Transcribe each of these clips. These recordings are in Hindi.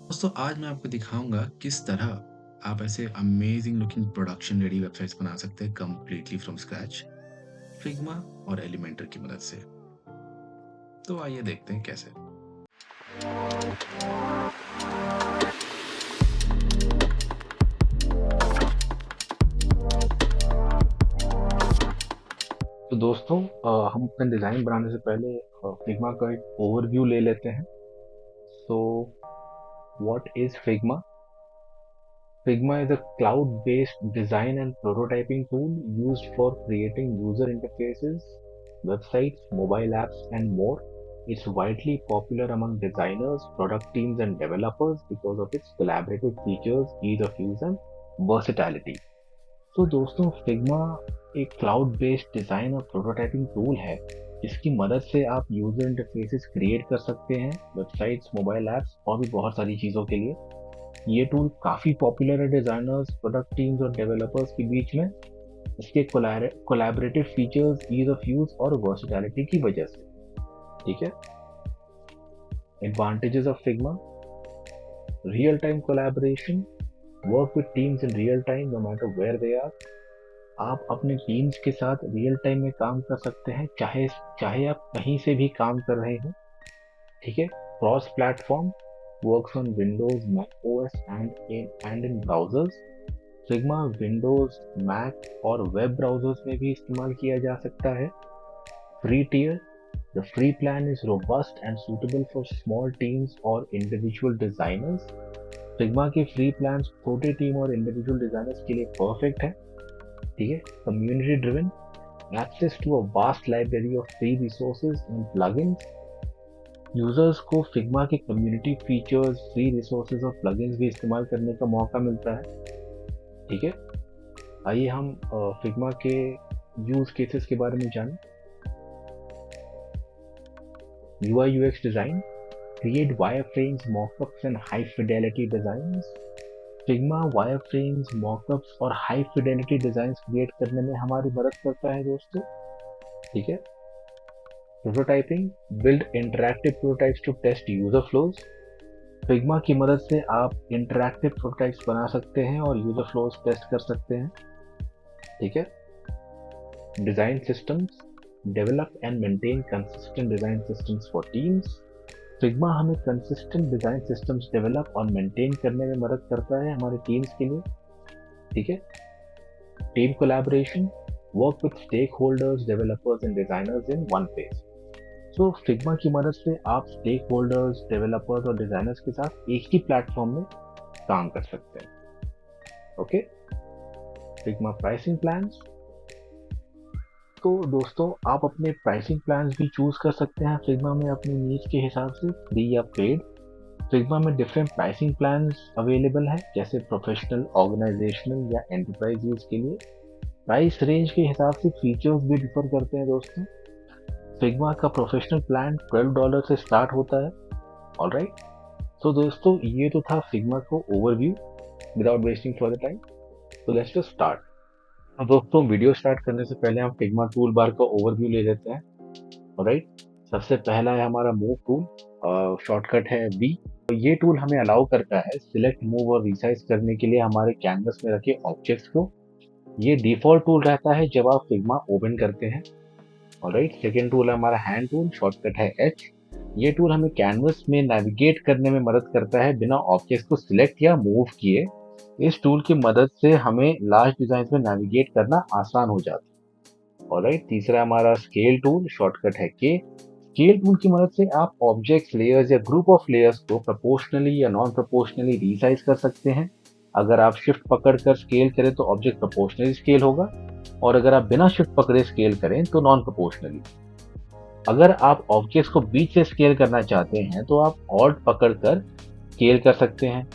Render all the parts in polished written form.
दोस्तों आज मैं आपको दिखाऊँगा किस तरह आप ऐसे amazing looking production ready websites बना सकते हैं कंप्लीटली फ्रॉम स्क्रैच, फिग्मा और एलिमेंटर की मदद से। तो आइए देखते हैं कैसे। तो दोस्तों हम अपना डिज़ाइन बनाने से पहले फिग्मा का एक ओवरव्यू ले लेते हैं। So what is Figma? Figma is a cloud-based design and prototyping tool used for creating user interfaces, websites, mobile apps, and more. It's widely popular among designers, product teams, and developers because of its collaborative features, ease of use, and versatility. तो दोस्तों फिग्मा एक क्लाउड बेस्ड डिज़ाइन और प्रोटोटाइपिंग टूल है जिसकी मदद से आप यूज़र इंटरफेसेस क्रिएट कर सकते हैं, वेबसाइट्स, मोबाइल ऐप्स और भी बहुत सारी चीज़ों के लिए। ये टूल काफ़ी पॉपुलर है डिज़ाइनर्स, प्रोडक्ट टीम्स और डेवलपर्स के बीच में। इसके collaborative features, ease of use और वर्सेटैलिटी की वजह से। ठीक है। Advantages of Figma: real time collaboration, work with teams in real time no matter where they are. आप अपने टीम्स के साथ रियल टाइम में काम कर सकते हैं, चाहे चाहे आप कहीं से भी काम कर रहे हो। ठीक है। Cross platform, works on Windows, Mac OS and in browsers. Figma Windows, Mac और वेब ब्राउजर्स में भी इस्तेमाल किया जा सकता है। Free tier: the free plan is robust and suitable for small teams और इंडिविजुअल डिजाइनर्स। फिग्मा के फ्री प्लान छोटे टीम और इंडिविजुअल डिजाइनर्स के लिए परफेक्ट है। ठीक है। Community driven: access to a vast library of free resources and plugins. Users को फिग्मा के कम्युनिटी फीचर्स, फ्री रिसोर्सेज और प्लगइन्स भी इस्तेमाल करने का मौका मिलता है। ठीक है। आइए हम फिग्मा के यूज केसेस के बारे में जानें। UI UX design: create wireframes, mockups and high fidelity designs. Figma wireframes, mockups और हाई फिडेलिटी डिजाइन्स क्रिएट करने में हमारी मदद करता है दोस्तों। ठीक है। Prototyping: build interactive prototypes to test user flows. Figma की मदद से आप इंटरैक्टिव प्रोटोटाइप्स बना सकते हैं और यूजर फ्लोज टेस्ट कर सकते हैं। ठीक है। Design systems: develop and maintain consistent design systems for teams. Figma हमें कंसिस्टेंट डिजाइन सिस्टम्स डेवलप और मेंटेन करने में मदद करता है हमारे टीम्स के लिए। ठीक है। Team collaboration: work with stakeholders, developers and designers in one place. So Figma की मदद से आप स्टेक होल्डर्स, डेवलपर्स और डिजाइनर्स के साथ एक ही प्लेटफॉर्म में काम कर सकते हैं। ओके। फिग्मा प्राइसिंग प्लान्स: तो दोस्तों आप अपने प्राइसिंग प्लान्स भी चूज कर सकते हैं फिग्मा में अपनी नीड्स के हिसाब से, फ्री या पेड। फिग्मा में डिफरेंट प्राइसिंग प्लान्स अवेलेबल है, जैसे प्रोफेशनल, ऑर्गेनाइजेशनल या एंटरप्राइज यूज के लिए। प्राइस रेंज के हिसाब से फीचर्स भी डिफर करते हैं दोस्तों। फिग्मा का प्रोफेशनल प्लान $12 से स्टार्ट होता है। ऑलराइट। तो दोस्तों ये तो था फिग्मा को overview. Without wasting for the time, तो लेट्स जस्ट स्टार्ट। तो दोस्तों वीडियो स्टार्ट करने से पहले हम फिग्मा टूल बार का ओवरव्यू ले लेते हैं। ऑलराइट। सबसे पहला है हमारा मूव टूल, शॉर्टकट है V। तो ये टूल हमें अलाउ करता है सिलेक्ट, मूव और रिसाइज करने के लिए हमारे कैनवस में रखे ऑब्जेक्ट्स को। ये डिफॉल्ट टूल रहता है जब आप फिग्मा ओपन करते हैं। ऑलराइट। सेकेंड टूल है हमारा हैंड टूल, शॉर्टकट है H। ये टूल हमें कैनवस में नेविगेट करने में मदद करता है बिना ऑब्जेक्ट्स को सिलेक्ट या मूव किए। इस टूल की मदद से हमें लार्ज डिजाइन में नेविगेट करना आसान हो जाता है। ऑलराइट। तीसरा हमारा स्केल टूल, शॉर्टकट है K। स्केल टूल की मदद से आप ऑब्जेक्ट्स, लेयर्स या ग्रुप ऑफ लेयर्स को प्रोपोर्शनली या नॉन प्रोपोर्शनली रीसाइज कर सकते हैं। अगर आप शिफ्ट पकड़कर स्केल करें तो ऑब्जेक्ट प्रोपोर्शनली स्केल होगा, और अगर आप बिना शिफ्ट पकड़े स्केल करें तो नॉन प्रोपोर्शनली। अगर आप ऑब्जेक्ट्स को बीच से स्केल करना चाहते हैं तो आप ऑल्ट पकड़कर स्केल कर सकते हैं।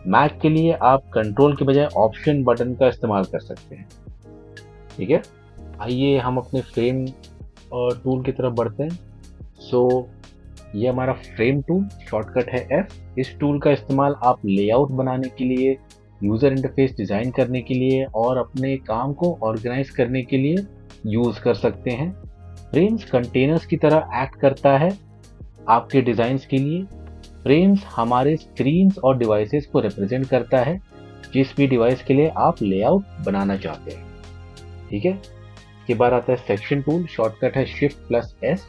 मैक के लिए आप कंट्रोल के बजाय ऑप्शन बटन का इस्तेमाल कर सकते हैं। ठीक है। आइए हम अपने फ्रेम टूल की तरफ बढ़ते हैं। सो ये हमारा फ्रेम टूल, शॉर्टकट है F। इस टूल का इस्तेमाल आप लेआउट बनाने के लिए, यूजर इंटरफेस डिजाइन करने के लिए और अपने काम को ऑर्गेनाइज करने के लिए यूज कर सकते हैं। फ्रेम्स कंटेनर्स की तरह एक्ट करता है आपके डिजाइन्स के लिए। फ्रेम्स हमारे स्क्रीन्स और डिवाइसेस को रिप्रेजेंट करता है, जिस भी डिवाइस के लिए आप लेआउट बनाना चाहते हैं। ठीक है, इसके बाद आता है सेक्शन टूल, शॉर्टकट है Shift+S।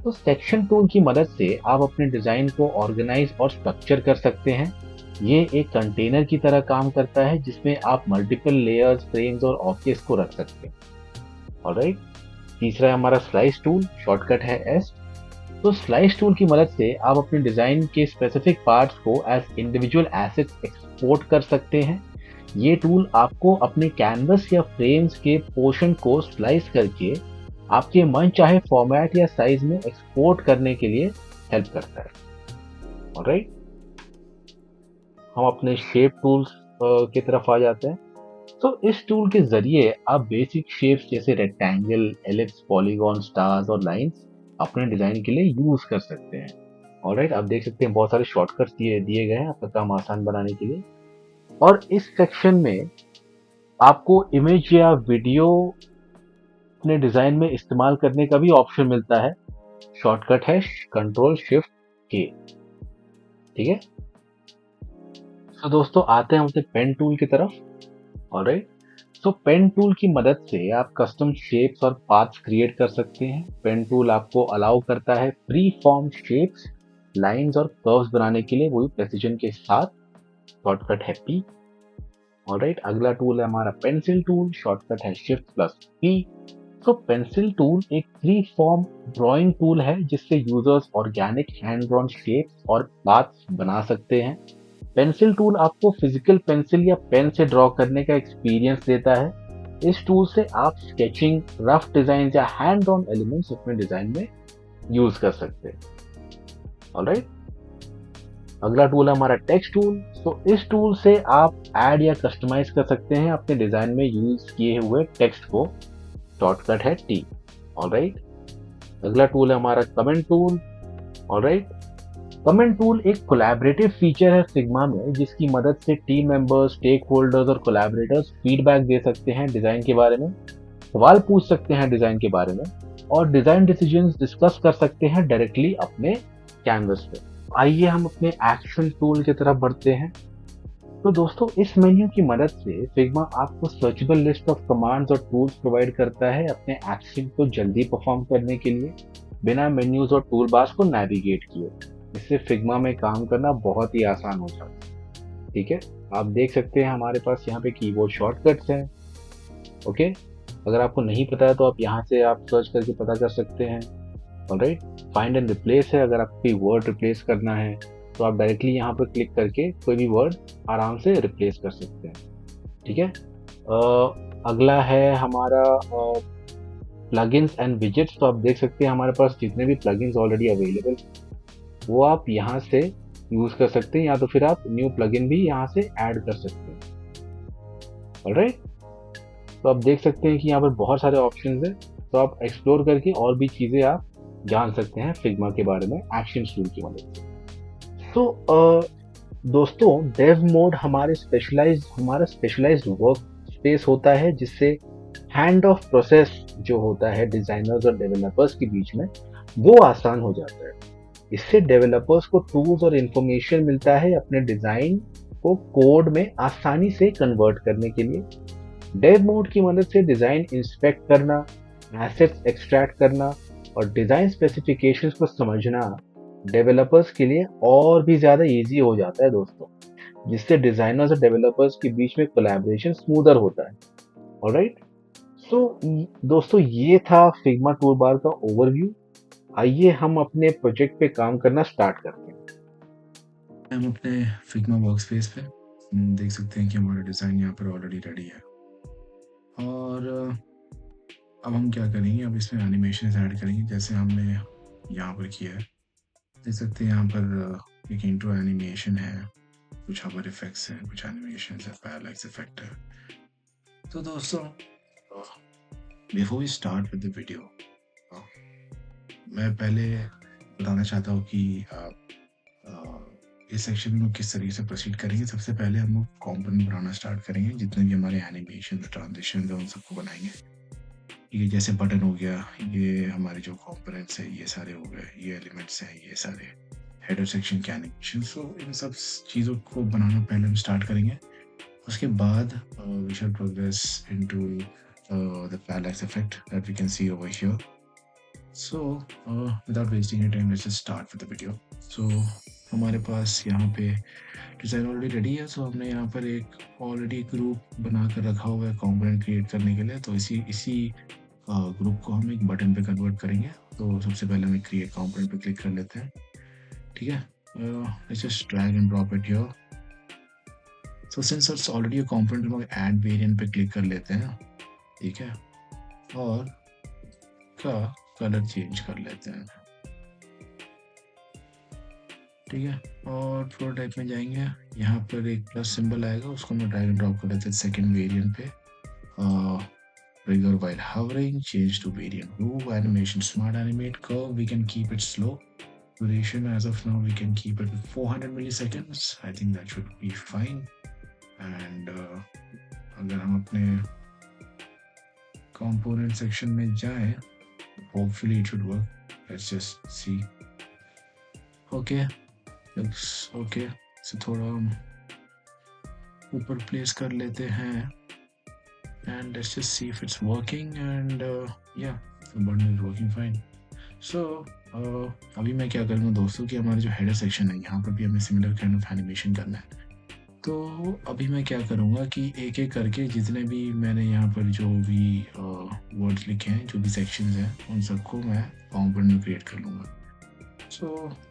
तो सेक्शन टूल की मदद से आप अपने डिजाइन को ऑर्गेनाइज और स्ट्रक्चर कर सकते हैं। ये एक कंटेनर की तरह काम करता है जिसमें आप मल्टीपल लेयर्स, फ्रेम्स और ऑब्जेक्ट्स को रख सकते हैं। ऑलराइट, तीसरा है हमारा स्लाइस टूल, शॉर्टकट है S। तो स्लाइस टूल की मदद से आप अपने डिजाइन के स्पेसिफिक पार्ट्स को एज इंडिविजुअल एसेट्स एक्सपोर्ट कर सकते हैं। ये टूल आपको अपने कैनवस या फ्रेम्स के पोर्शन को स्लाइस करके आपके मन चाहे फॉर्मेट या साइज में एक्सपोर्ट करने के लिए हेल्प करता है। ऑलराइट, हम अपने शेप टूल्स की तरफ आ जाते हैं। तो इस टूल के जरिए आप बेसिक शेप्स जैसे रेक्टेंगल, एलिप्स, पॉलीगॉन, स्टार्स और लाइंस अपने डिजाइन के लिए यूज कर सकते हैं। ऑलराइट, आप देख सकते हैं बहुत सारे शॉर्टकट्स दिए गए हैं आपका काम आसान बनाने के लिए। और इस सेक्शन में आपको इमेज या वीडियो अपने डिजाइन में इस्तेमाल करने का भी ऑप्शन मिलता है। शॉर्टकट है Ctrl+Shift+K। ठीक है, तो दोस्तों आते हैं अपने पेन टूल की तरफ। ऑलराइट, तो पेन टूल की मदद से आप कस्टम शेप्स और पाथ्स क्रिएट कर सकते हैं। पेन टूल आपको अलाउ करता है फ्री फॉर्म शेप्स, लाइंस और कर्व्स बनाने के लिए, वो भी प्रेसिजन के साथ। शॉर्टकट है P। ऑलराइट, अगला टूल है हमारा पेंसिल टूल, शॉर्टकट है Shift+P। तो पेंसिल टूल एक फ्री फॉर्म ड्राइंग टूल है जिससे users organic hand drawn shapes और पाथ्स बना सकते हैं। पेंसिल टूल आपको फिजिकल पेंसिल या पेन से ड्रॉ करने का एक्सपीरियंस देता है। इस टूल से आप स्केचिंग, रफ डिजाइन या हैंड ड्रॉन एलिमेंट्स अपने डिजाइन में यूज कर सकते हैं। ऑलराइट, अगला टूल है हमारा टेक्स्ट टूल। तो इस टूल से आप ऐड या कस्टमाइज कर सकते हैं अपने डिजाइन में यूज किए हुए टेक्स्ट को। शॉर्टकट है T। ऑलराइट, अगला टूल है हमारा comment tool. Alright, comment tool एक कोलैबोरेटिव फीचर है फिग्मा में जिसकी मदद से टीम मेंबर्स, स्टेक होल्डर्स और कोलैबोरेटर्स फीडबैक दे सकते हैं डिजाइन के बारे में, सवाल पूछ सकते हैं डिजाइन के बारे में और डिजाइन डिसीजंस डिस्कस कर सकते हैं डायरेक्टली अपने कैनवस पे। आइए हम अपने एक्शन टूल की तरफ बढ़ते हैं। तो दोस्तों इस मेन्यू की मदद से फिग्मा आपको सर्चेबल लिस्ट ऑफ कमांड्स और टूल्स प्रोवाइड करता है अपने एक्शन को जल्दी परफॉर्म करने के लिए, बिना मेन्यूज और टूल बार्स को नेविगेट किए। इससे फिग्मा में काम करना बहुत ही आसान हो जाता है। ठीक है, आप देख सकते हैं हमारे पास यहाँ पे कीबोर्ड शॉर्टकट्स हैं। ओके, अगर आपको नहीं पता है तो आप यहाँ से आप सर्च करके पता कर सकते हैं। ऑलराइट, फाइंड एंड रिप्लेस है, अगर आपको कोई वर्ड रिप्लेस करना है तो आप डायरेक्टली यहाँ पर क्लिक करके कोई भी वर्ड आराम से रिप्लेस कर सकते हैं। ठीक है, अगला है हमारा प्लगइन्स एंड विजेट्स। तो आप देख सकते हैं हमारे पास जितने भी प्लगइन्स ऑलरेडी अवेलेबल वो आप यहाँ से यूज कर सकते हैं, या तो फिर आप न्यू प्लगइन भी यहाँ से ऐड कर सकते हैं। ऑलराइट, तो आप देख सकते हैं कि यहाँ पर बहुत सारे ऑप्शंस हैं, तो आप एक्सप्लोर करके और भी चीजें आप जान सकते हैं फिग्मा के बारे में एक्शन टूल की मदद से। तो दोस्तों डेव मोड हमारा स्पेशलाइज्ड वर्क स्पेस होता है जिससे हैंड ऑफ प्रोसेस जो होता है डिजाइनर्स और डेवलपर्स के बीच में वो आसान हो जाता है। इससे डेवलपर्स को टूल्स और इंफॉर्मेशन मिलता है अपने डिजाइन को कोड में आसानी से कन्वर्ट करने के लिए। डेव मोड की मदद से डिजाइन इंस्पेक्ट करना, एसेट्स एक्सट्रैक्ट करना और डिजाइन स्पेसिफिकेशंस को समझना डेवलपर्स के लिए और भी ज्यादा इजी हो जाता है दोस्तों, जिससे डिजाइनर्स और डेवलपर्स के बीच में कोलैबोरेशन स्मूदर होता है। ऑलराइट, सो दोस्तों ये था फिग्मा टूल बार का ओवरव्यू। आइए हम अपने प्रोजेक्ट पे काम करना स्टार्ट करते हैं। हम अपने फिग्मा वर्कस्पेस पे देख सकते हैं कि हमारा डिज़ाइन यहाँ पर ऑलरेडी रेडी है। और अब हम क्या करेंगे, अब इसमें एनिमेशन ऐड करेंगे जैसे हमने यहाँ पर किया है। देख सकते हैं यहाँ पर एक इंट्रो एनिमेशन है, कुछ हबर इफेक्ट्स हैं, कुछ एनिमेशन है, पैरालैक्स इफेक्ट है। तो दोस्तों before we start with the video, मैं पहले बताना चाहता हूँ कि इस सेक्शन में किस तरीके से प्रोसीड करेंगे। सबसे पहले हम लोग कॉम्पोनेंट बनाना स्टार्ट करेंगे, जितने भी हमारे एनिमेशन ट्रांजिशन है उन सबको बनाएंगे। ये जैसे बटन हो गया, ये हमारे जो कॉम्पोनेंट्स है ये सारे हो गए, ये एलिमेंट्स हैं, ये सारे हेडर सेक्शन के एनिमेशन। सो इन सब चीज़ों को बनाना पहले हम स्टार्ट करेंगे, उसके बाद we shall progress into the parallax effect that we can see over here. So without wasting your time, let's just start with the video. So हमारे पास यहाँ पे डिज़ाइन ऑलरेडी रेडी है। सो हमने यहाँ पर एक ऑलरेडी ग्रुप बना कर रखा हुआ है कंपोनेंट क्रिएट करने के लिए। तो इसी ग्रुप को हम एक बटन पे कन्वर्ट करेंगे। तो सबसे पहले हम क्रिएट कंपोनेंट पे क्लिक कर लेते हैं, ठीक है। Let's just drag and drop it here. So since it's already a component, हम ऐड वेरिएंट पे क्लिक कर लेते हैं, ठीक है, और का कलर चेंज कर लेते हैं, ठीक है। और प्रोटोटाइप में जाएंगे, यहाँ पर एक प्लस सिंबल आएगा, उसको हम ड्रैग एंड ड्रॉप कर लेते हैं सेकंड वेरिएंट पे। Trigger while hovering, change to variant 2, animation smart animate curve, we can keep it slow. Duration as of now we can keep it 400 milliseconds. I think that should be fine. And अगर हम अपने component section में जाएं, hopefully it should work. Let's just see. Okay, looks okay. So थोड़ा ऊपर place कर लेते हैं and let's just see if it's working. And yeah, the button is working fine. So अभी मैं क्या करूँगा दोस्तों कि हमारा जो हेडर सेक्शन है, यहाँ पर भी हमें सिमिलर काइंड ऑफ एनिमेशन करना है। तो अभी मैं क्या करूँगा कि एक एक करके जितने भी मैंने यहाँ पर जो भी वर्ड्स लिखे हैं, जो भी सेक्शंस हैं, उन सबको मैं कंपोनेंट में क्रिएट कर लूँगा। So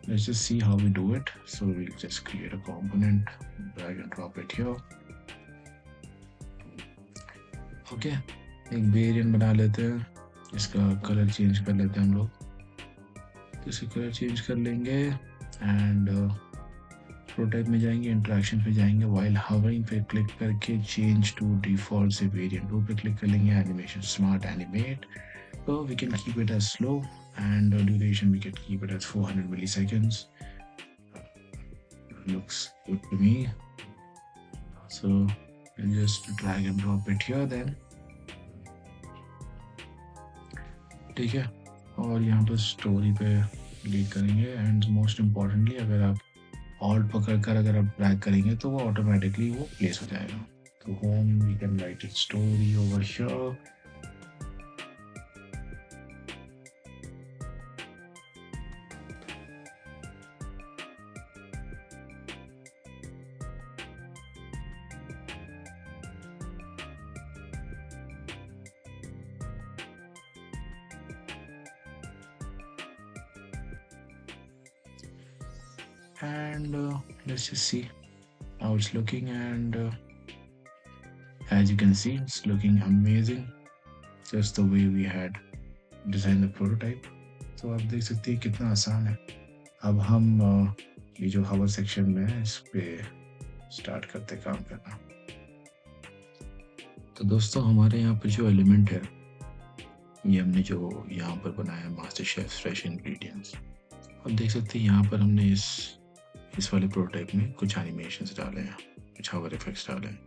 let's just see how we do it. So we'll just create a component, drag and drop it here. Okay, एक वेरिएंट बना लेते हैं, इसका कलर चेंज कर लेते हैं हम लोग। इसका कलर चेंज कर लेंगे एंड प्रोटोटाइप में जाएंगे, इंटरेक्शन पे जाएंगे, वाइल हवरिंग पे क्लिक करके चेंज टू डिफॉल्ट से वेरिएंट 2 पे क्लिक कर लेंगे, animation smart animate, so we can keep it as slow and duration we can keep it as 400 milliseconds. Looks good to me. So we'll just drag and drop it here then, ठीक है। और यहाँ पर स्टोरी पे क्लिक करेंगे एंड मोस्ट इम्पॉर्टेंटली अगर आप ऑल्ट पकड़कर अगर आप ड्रैग करेंगे तो वो ऑटोमेटिकली वो प्लेस हो जाएगा। तो home we can write it story over here. And let's just see how it's looking. And as you can see, it's looking amazing, just the way we had designed the prototype. तो आप देख सकते हैं कितना आसान है। अब हम ये जो हवर सेक्शन में है, इस पे स्टार्ट करते काम करना। तो दोस्तों हमारे यहाँ पर जो एलिमेंट है, ये हमने जो यहाँ पर बनाया मास्टर शेफ फ्रेश इंग्रेडिएंट्स। आप देख सकते हैं यहाँ पर हमने इस वाले प्रोटोटाइप में कुछ एनिमेशंस डाले हैं, कुछ हवर इफेक्ट्स डाले हैं।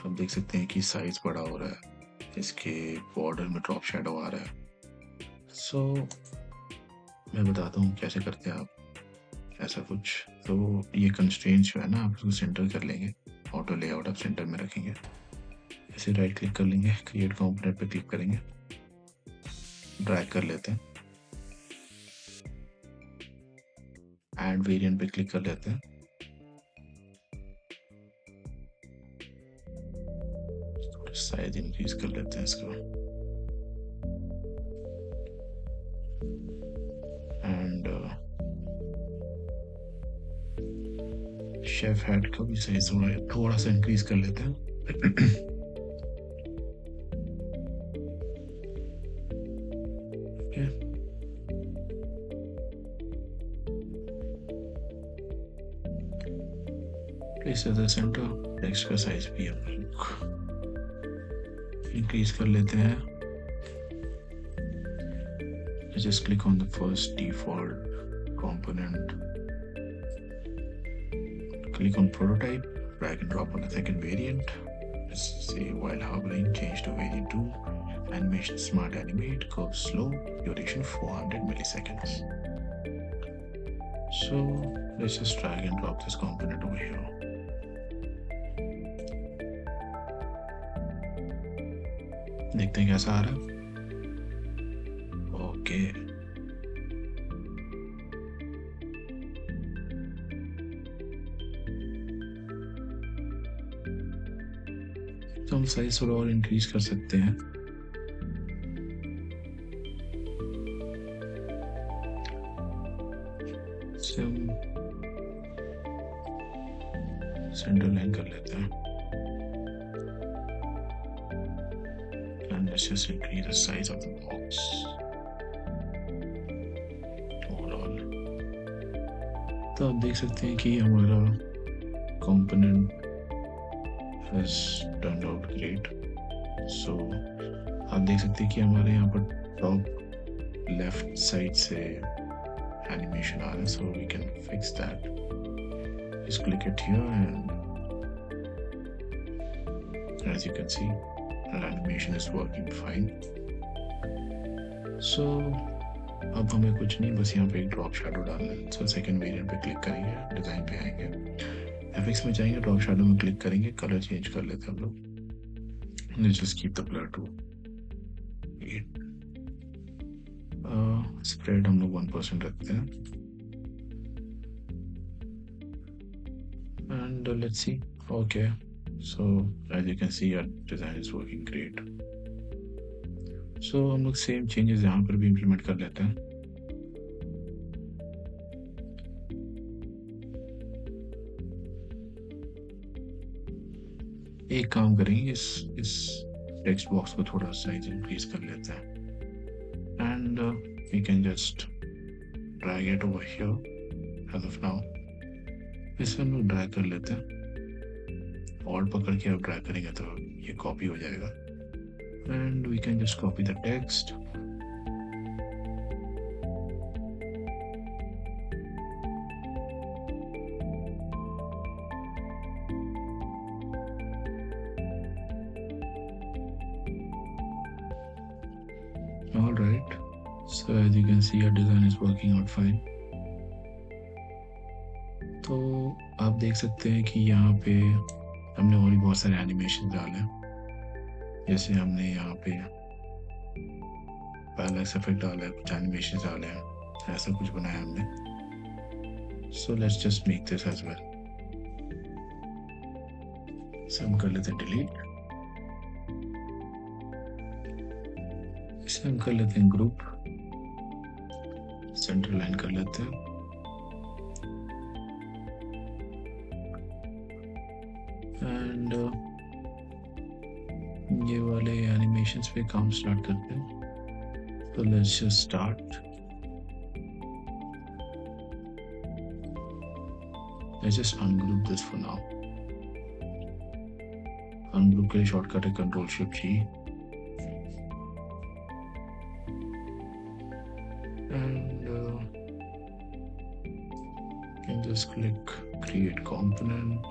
आप देख सकते हैं कि साइज बड़ा हो रहा है, इसके बॉर्डर में ड्रॉप शैडो आ रहा है। सो मैं बताता हूँ कैसे करते हैं आप ऐसा कुछ। तो ये कंस्ट्रेंट्स जो है ना, आप उसको सेंटर कर लेंगे, ऑटो लेआउट आप सेंटर में रखेंगे, ऐसे राइट क्लिक कर लेंगे, क्रिएट कंपोनेंट पे क्लिक करेंगे, ड्रैग कर लेते हैं, ऐड वेरिएंट पे क्लिक कर लेते हैं, साइज इंक्रीज कर लेते हैं इसको, एंड शेफ हेड का भी साइज थोड़ा सा इंक्रीज कर लेते हैं। Place at the center, text का साइज भी हम लोग इंक्रीज कर लेते हैं। Just click on the first default component, click on prototype, drag and drop on the second variant. Let's say while hovering, change to variant 2, animation smart animate, curve slow, duration 400 milliseconds. So let's just drag and drop this component over here. देखते हैं कैसा आ रहा है. ओके. तो हम साइज थोड़ा और इंक्रीज कर सकते हैं. हम सेंटर लाइन कर लेते हैं. And let's just increase the size of the box overall. तो आप देख सकते हैं कि हमारा component has turned out great. So आप देख सकते हैं कि हमारे यहाँ पर top left side से animation आ रहा है. So we can fix that. Just click it here and as you can see our animation is working fine. So अब हमें कुछ नहीं, बस यहाँ पे एक ड्रॉप शैडो डालना है. सो सेकंड वेरिएंट पे क्लिक करेंगे, डिजाइन पे आएंगे, एफएक्स में जाएंगे, ड्रॉप शैडो में क्लिक करेंगे, कलर चेंज कर लेते हैं हम लोग. Let's just keep the blur to 8. Spread हम लोग 1% रखते हैं. And let's see. Okay, so as you can see our design is working great. So हम लोग सेम चेंजेस यहाँ पर भी इम्प्लीमेंट कर लेते हैं. एक काम करेंगे, इस टेक्स्ट बॉक्स को थोड़ा साइज इंक्रीज कर लेते हैं. And we can just drag it over here as of now. इसे हम लोग ड्रैग कर लेते हैं. और पकड़ के आप ड्रैग करेंगे तो ये कॉपी हो जाएगा. And we can just copy the text. All right. So as you can see, our design is working out fine. तो आप देख सकते हैं कि यहाँ पे हमने और भी बहुत सारे एनिमेशन डाले हैं. जैसे हमने यहाँ पे पैरालैक्स इफेक्ट डाला है, कुछ एनिमेशन डाले हैं, ऐसा कुछ बनाया हमने. So let's just make this as well. इसे हम कर लेते हैं डिलीट. इसे हम कर लेते हैं ग्रुप, सेंटर लाइन कर लेते हैं. एंड ये वाले एनिमेशंस पे काम स्टार्ट करते हैं. तो let's just start. Let's just ungroup this for now. Ungroup के लिए शॉर्टकट है control shift G. And you can just click create component.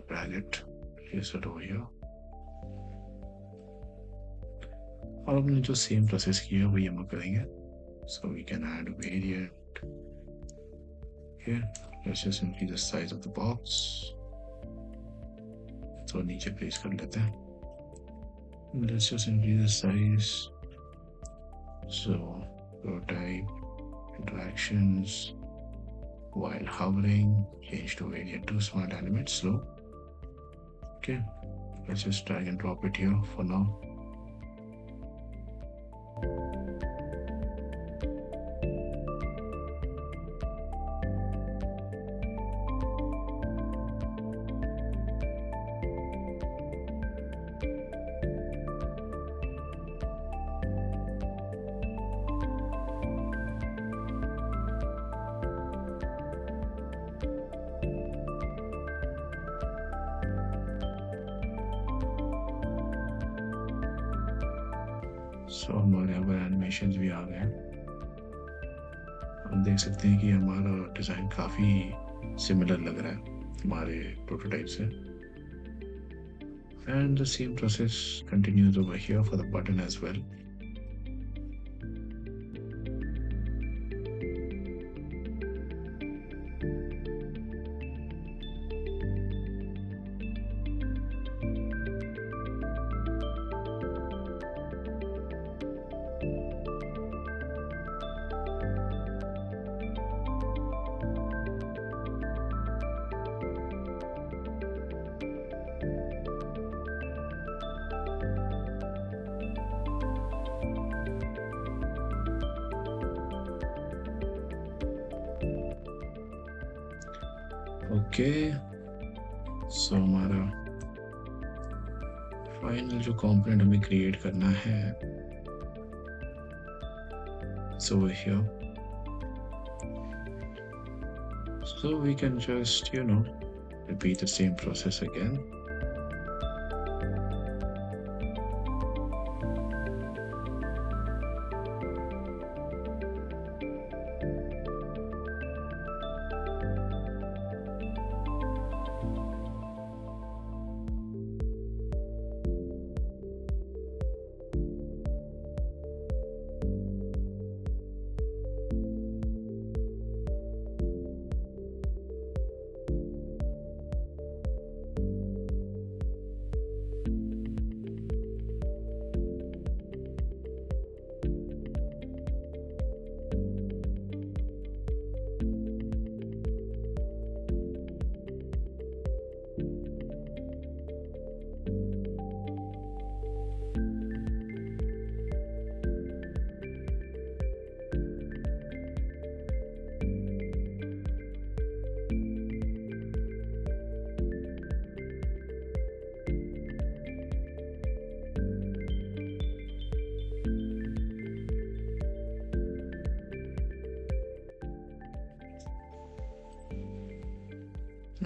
Drag it, place it over here. और हमने जो सेम प्रोसेस किया वही हम करेंगे. So we can add a variant here. Let's just increase the size of the box. तो नीचे प्लेस कर लेते हैं. Let's just increase the size. So prototype interactions while hovering, change to variant to smart animate slow. Okay, let's just drag and drop it here for now. सो हमारे यहाँ पर एनिमेशन भी आ गए हैं. हम देख सकते हैं कि हमारा डिज़ाइन काफ़ी सिमिलर लग रहा है हमारे प्रोटोटाइप से. And the same process continues over here for the button as well. Okay, so हमारा फाइनल जो कंपोनेंट हमें क्रिएट करना है, so here, so we can just repeat the same process again.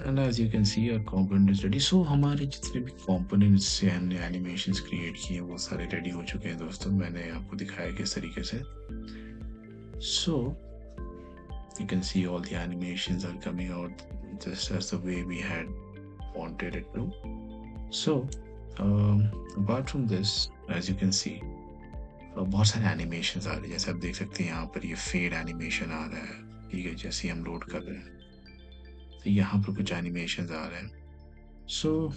And as you can see, our component is ready. So हमारे जितने भी components से हमने animations create किए वो सारे ready हो चुके हैं दोस्तों. मैंने आपको दिखाया किस तरीके से. So you can see all the animations are coming out just as the way we had wanted it to. So apart from this, as you can see, बहुत सारे animations आ रहे हैं. जैसे आप देख सकते हैं यहाँ पर ये fade animation आ रहा है. ठीक है, जैसे हम लोड कर रहे हैं तो यहाँ पर कुछ एनिमेशंस आ रहे हैं. So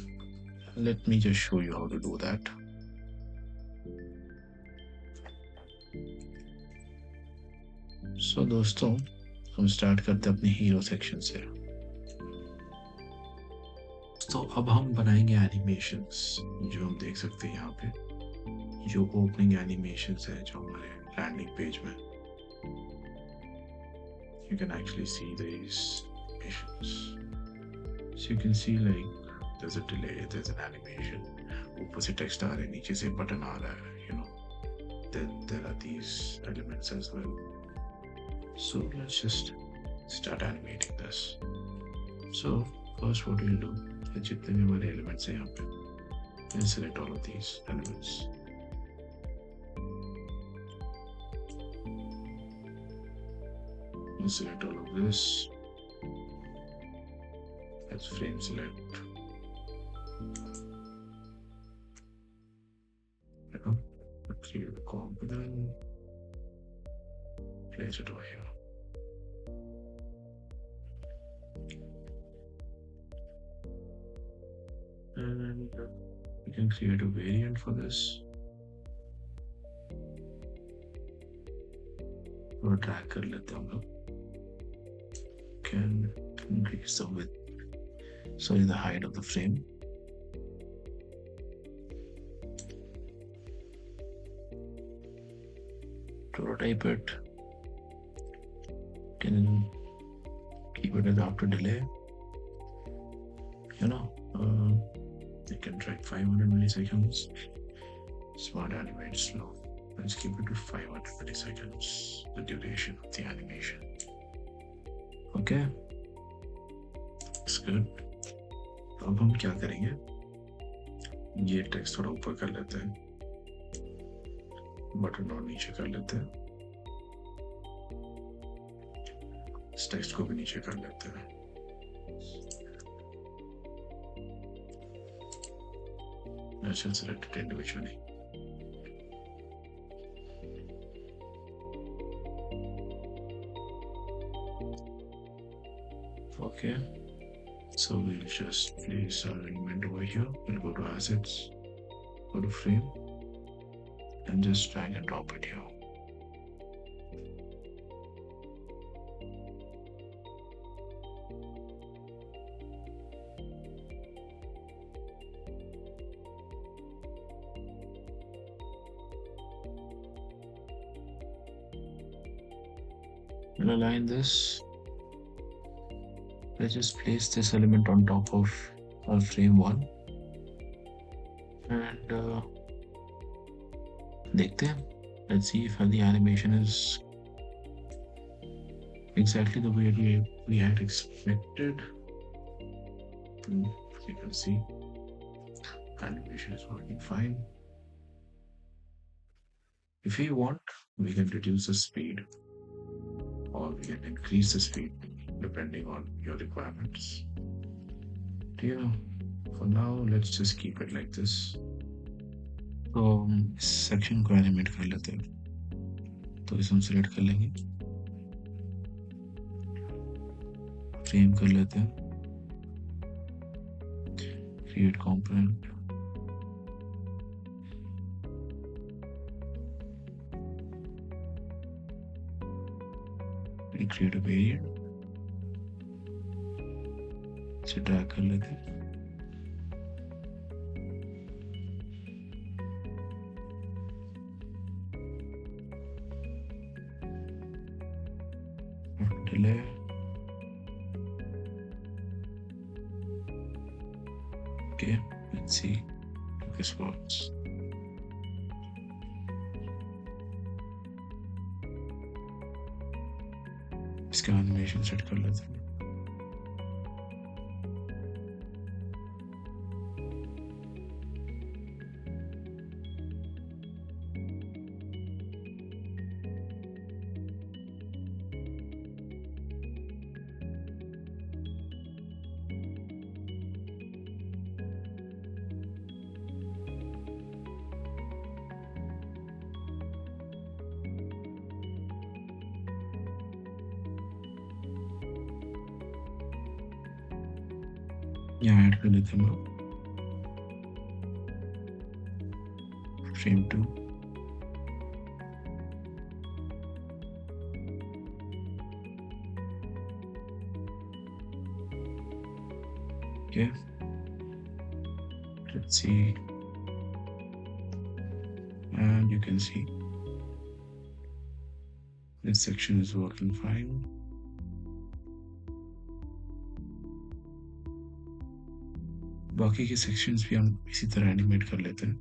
let me just show you how to do that. So दोस्तों, हम स्टार्ट करते हैं अपने हीरो सेक्शन से. तो अब हम बनाएंगे एनिमेशंस जो हम देख सकते हैं यहाँ पे, जो ओपनिंग एनिमेशंस है जो हमारे लैंडिंग पेज में. You can actually see these animations. So you can see like there's a delay, there's an animation. ऊपर से text आ रहा है, नीचे से button आ रहा है, Then there are these elements as well. So let's just start animating this. So first what we'll do है जितने भी हमारे elements हैं यहाँ पे, we'll select all of these elements. Select all of this. Let's frame select. Create a component. Place it over here. And we can create a variant for this. और drag कर लेते हैं हम लोग. Can increase the width, the height of the frame. Prototype it. Can keep it as after delay. You can track 500 milliseconds. Smart animate slow. Let's keep it to 500 milliseconds. The duration of the animation. Okay, it's good. तो अब हम क्या करेंगे, ये टेक्स्ट थोड़ा ऊपर कर लेते हैं, बटन और नीचे कर लेते हैं, इस टेक्स्ट को भी नीचे कर लेते हैं. Let's just select it individually. Okay, so we'll just place our element over here. We'll go to assets, go to frame, and just drag and drop it here. We'll align this. let's just place this element on top of our frame 1 and देखते हैं. Let's see if the animation is exactly the way we had expected. As you can see, animation is working fine. If we want, we can reduce the speed or we can increase the speed depending on your requirements. Yeah, for now, let's just keep it like this. तो हम इस सेक्शन को एनिमेट कर लेते हैं. तो इसे हम सिलेक्ट कर लेंगे, फ्रेम कर लेते हैं, create component, create a variant, इसे ड्रैग कर लेते हैं. Delay. Okay, let's see if this works. इसका एनिमेशन सेट कर लेते हैं. यहाँ ऐड कर लेते हैं हम लोग frame 2. Okay, let's see, and you can see this section is working fine. बाकी के सेक्शंस भी हम इसी तरह एनिमेट कर लेते हैं.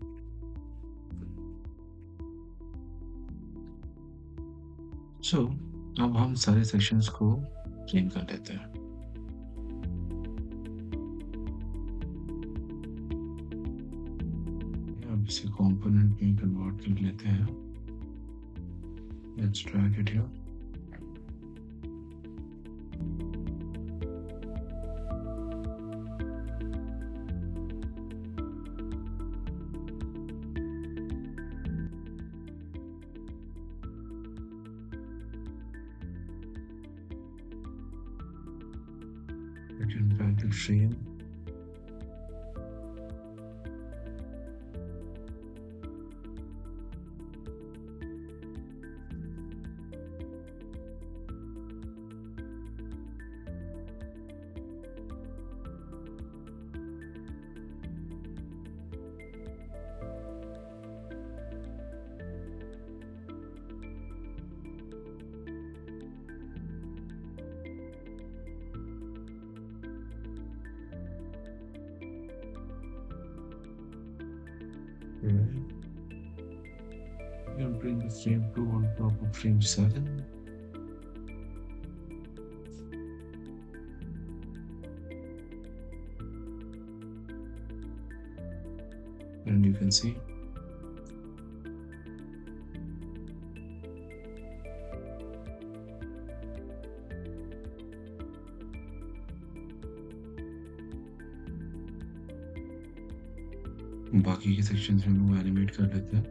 सो अब हम सारे सेक्शंस को फ्रेम कर लेते हैं. अब इसे कंपोनेंट में कन्वर्ट कर लेते हैं. Let's drag it here. I can drag the frame. You can bring the frame 2 on top of frame 7. And you can see बाकी के सेक्शंस में वो एनिमेट कर लेते हैं.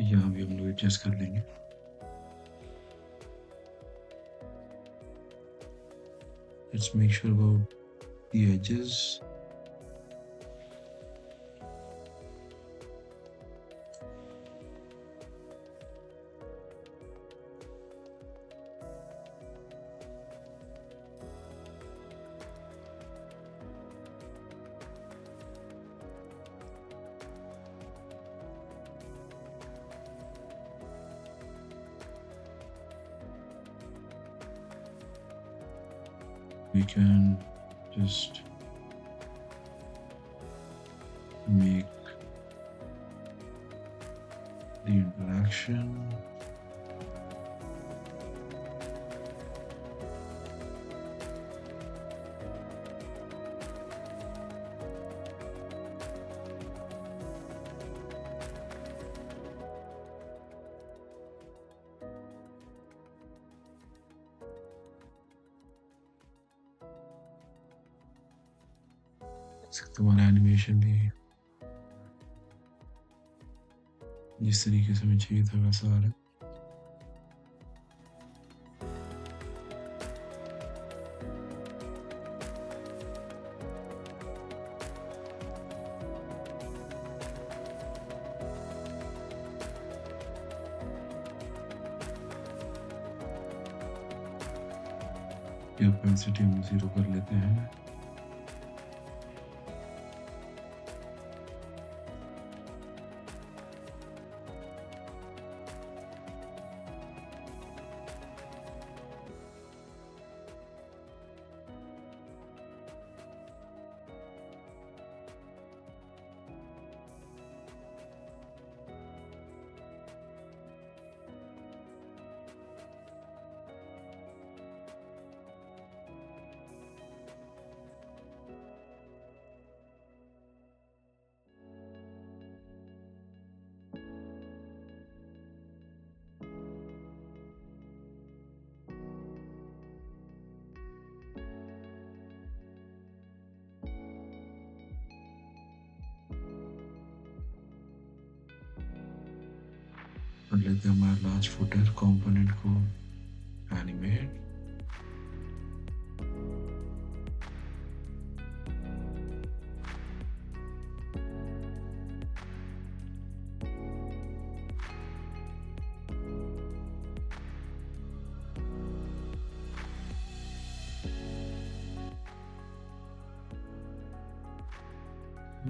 यहाँ भी हम लोग एडजस्ट कर लेंगे। Let's make sure about the edges. We can just make the interaction तुम्हारा एनिमेशन भी जिस तरीके से हमें चाहिए था वैसा आ रहा है। ये ओपेंसिटी हम 0 कर लेते हैं। कर लेते हैं हमारा लास्ट फुटर कंपोनेंट को animate.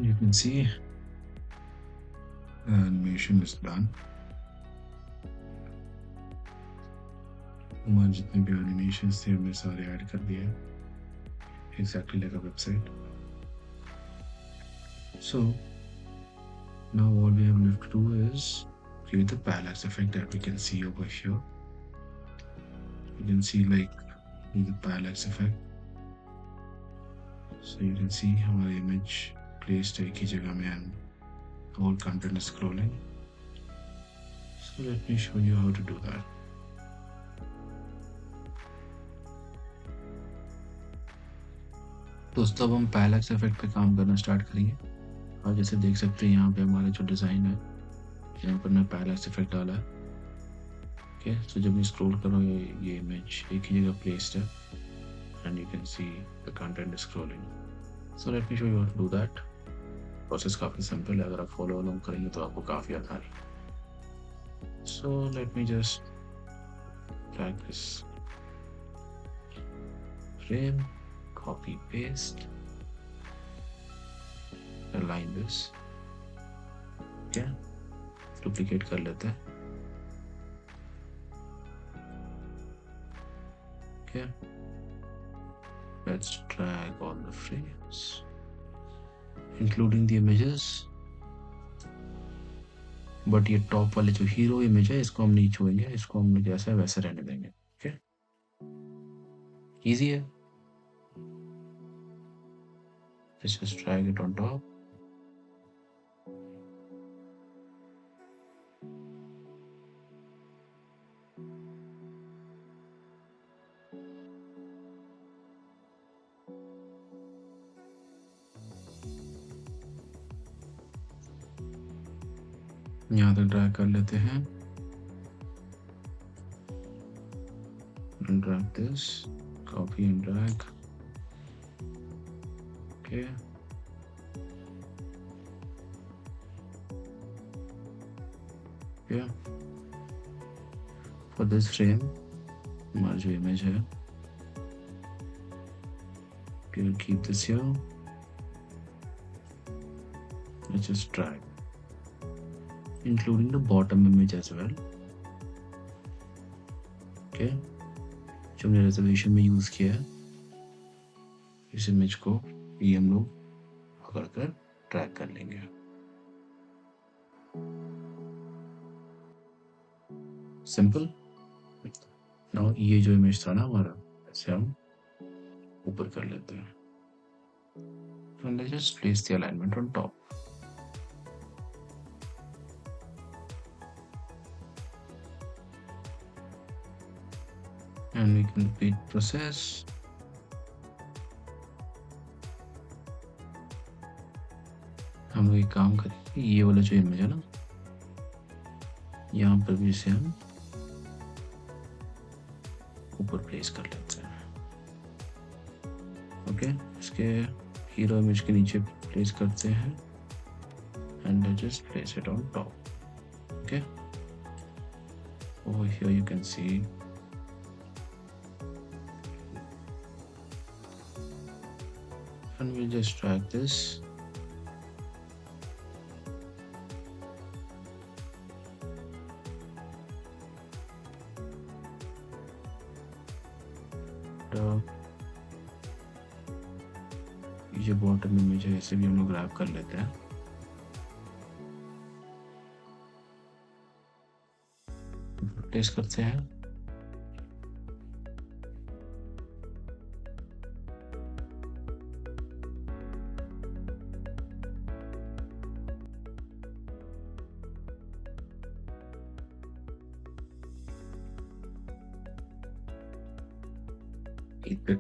You can see the animation is done. हमारे जितने भी एनिमेशंस थे हमने सारे ऐड कर दिए exactly like a website. So now all we have left to do is create the parallax effect that we can see over here. You can see like the parallax effect. So you can see हमारा image placed एक ही जगह में and all content is scrolling. So let me show you how to do that. दोस्तों अब हम पैरेलैक्स इफेक्ट पे काम करना स्टार्ट करेंगे और जैसे देख सकते हैं यहाँ पे हमारा जो डिज़ाइन है यहाँ पर मैं पैरेलैक्स इफेक्ट डाला है। ओके सो जब मैं स्क्रॉल कर रहा हूँ ये इमेज एक ही जगह प्लेस्ड है and you can see the content is scrolling. So let me show you how to do that. Process काफ़ी सिंपल है, अगर आप फॉलो अलोंग करेंगे तो आपको काफ़ी आसान है। सो let me just drag this frame, copy paste, align this, okay, duplicate कर लेते हैं, okay, let's drag all the frames including the images, but ये टॉप वाले जो हीरो इमेज है इसको हम नहीं छुएंगे, इसको हम जैसा है वैसे रहने देंगे। ओके इजी है। Let's just drag it on top. यहाँ तक ड्रैग कर लेते हैं, drag this, copy and drag, okay. For this frame हमारा जो इमेज है, we'll keep this here, let's just drag, including the bottom image as well, okay। जो हमने रेजोल्यूशन में यूज किया है, इस इमेज को भी हम लोग पकड़कर ट्रैक कर लेंगे। सिंपल। नाउ ये जो इमेज था ना हमारा, ऐसे हम ऊपर कर लेते हैं, and let's just place the alignment on top, and we can repeat process, हम लोग एक काम करेंगे, ये वाला जो इमेज है ना, यहाँ पर भी इसे हम ऊपर प्लेस कर लेते हैं, ओके। इसके हीरो इमेज के नीचे प्लेस करते हैं, and just place it on top, okay. over here you can see and we'll just drag this, ये बॉटम इमेज है, इसे भी हम लोग ग्रैब कर लेते हैं, प्लेस करते हैं,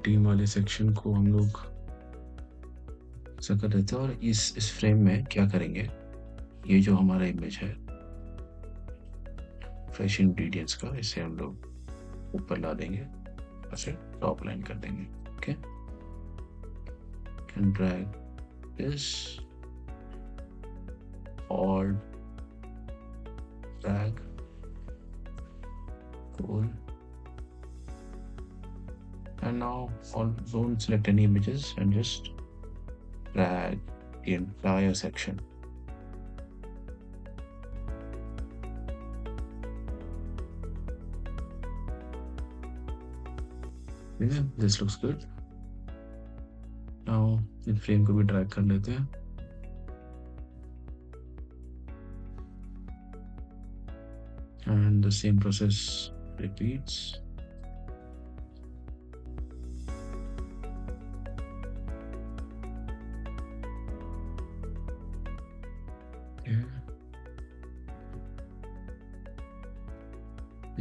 टीम वाले सेक्शन को हम लोग ऐसा कर देते हैं, और इस फ्रेम में क्या करेंगे, ये जो हमारा इमेज है फ्रेश इंग्रेडिएंट्स का, इसे हम लोग ऊपर ला देंगे, ऐसे टॉप लाइन कर देंगे, ओके। कैन ड्रैग दिस और drag, cool, and now don't select any images and just drag the entire section, yeah, this looks good। now in frame को भी ड्रैग कर लेते हैं, and the same process repeats,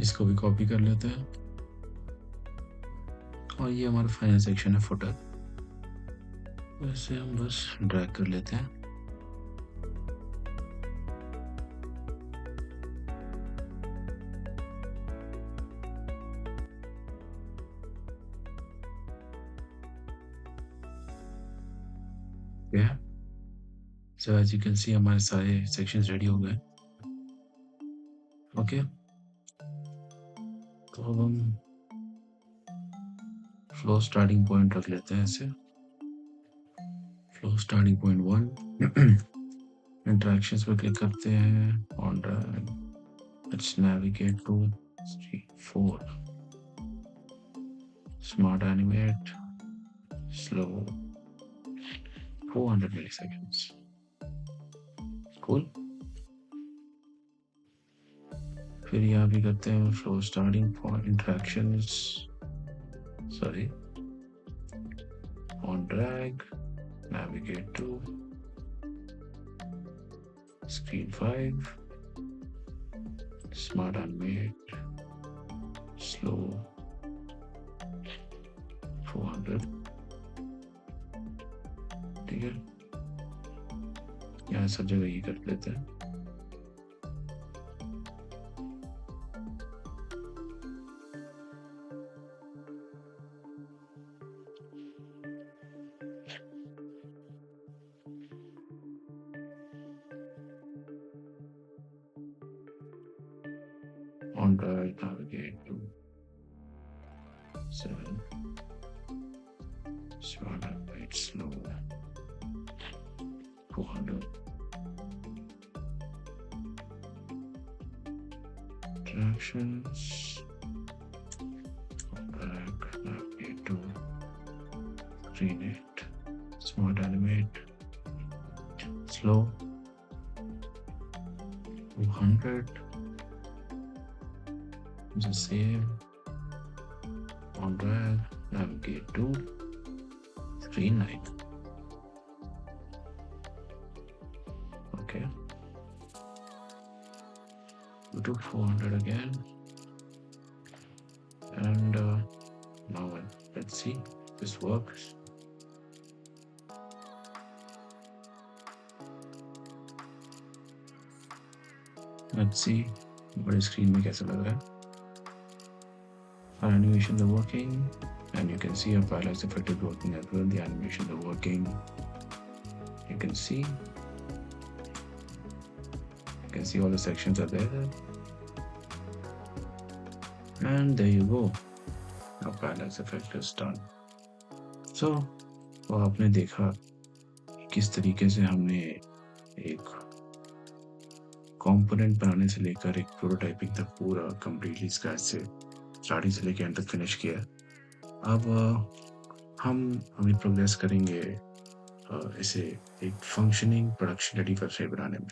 इसको भी कॉपी कर लेते हैं, और ये हमारा फाइनल सेक्शन है फुटर, वैसे हम बस ड्रैग कर लेते हैं, yeah। So as you can see हमारे सारे सेक्शंस रेडी हो गए, ओके। तो अब हम फ्लो स्टार्टिंग पॉइंट रख लेते हैं, ऐसे फ्लो स्टार्टिंग पॉइंट 1, इंटरेक्शंस पे क्लिक करते हैं, on drag, let's navigate to street 4, smart animate, slow, 400 milliseconds, cool। फिर यहाँ भी करते हैं flow starting point, interactions, sorry, on drag, navigate to screen 5, smart animate, slow, 400, ठीक है। यहाँ सब जगह ये कर लेते हैं, OneDrive, navigate to 7. Smart animate slow. 400. Interactions. Back, navigate to screen it. Smart animate. Slow. 200. Just save. OneDrive, navigate to screen 9. Okay. Go to 400 again. And now let's see if this works. Let's see बड़े screen में कैसा लग रहा है. Our animations are working, and you can see our parallax effect is working as well. The animations are working. You can see all the sections are there, and there you go. Our parallax effect is done. So, वो आपने देखा किस तरीके से हमने एक कंपोनेंट बनाने से लेकर एक प्रोटोटाइपिंग तक पूरा कंप्लीटली स्क्रैच से स्टार्टिंग से लेकर एंड तक फिनिश किया. अब हम अभी प्रोग्रेस करेंगे इसे एक फंक्शनिंग प्रोडक्शन रेडी वेबसाइट बनाने में.